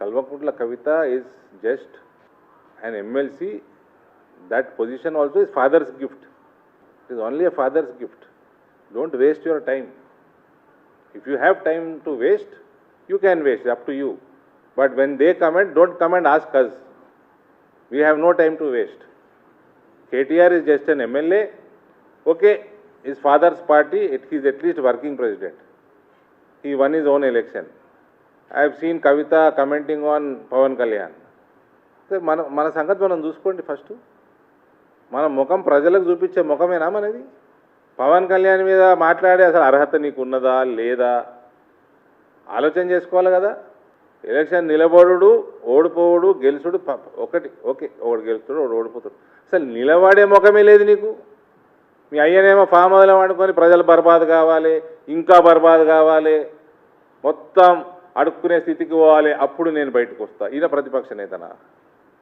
Kalvakuntla Kavita is just an MLC. That position also is father's gift. It is only a father's gift. Don't waste your time. If you have time to waste, you can waste, up to you. But when they comment, don't come and ask us. We have no time to waste. KTR is just an MLA. Okay, his father's party, he is at least working president. He won his own election. I have seen Kavita commenting on Pawan Kalyan. So, మన సంగతి మనం చూసుకోండి first. మన ముఖం ప్రజలకు చూపించే ముఖమేనా మనది? పవన్ కళ్యాణ్ మీద మాట్లాడే అసలు అర్హత నీకు ఉన్నదా లేదా ఆలోచన చేసుకోవాలి కదా. ఎలక్షన్ నిలబడు, ఓడిపోవడు, గెలుచుడు ఒకటి. ఓకే, ఒకడు గెలుస్తాడు, ఒకడు ఓడిపోతాడు. అసలు నిలబడే ముఖమే లేదు నీకు. మీ అయ్యనేమో ఫామ్ హౌస్లో వాడుకొని ప్రజలు బర్బాద్ కావాలి, ఇంకా బర్బాద్ కావాలి, మొత్తం అడుక్కునే స్థితికి పోవాలి, అప్పుడు నేను బయటకు వస్తా. ఈయన ప్రతిపక్ష నేతనా?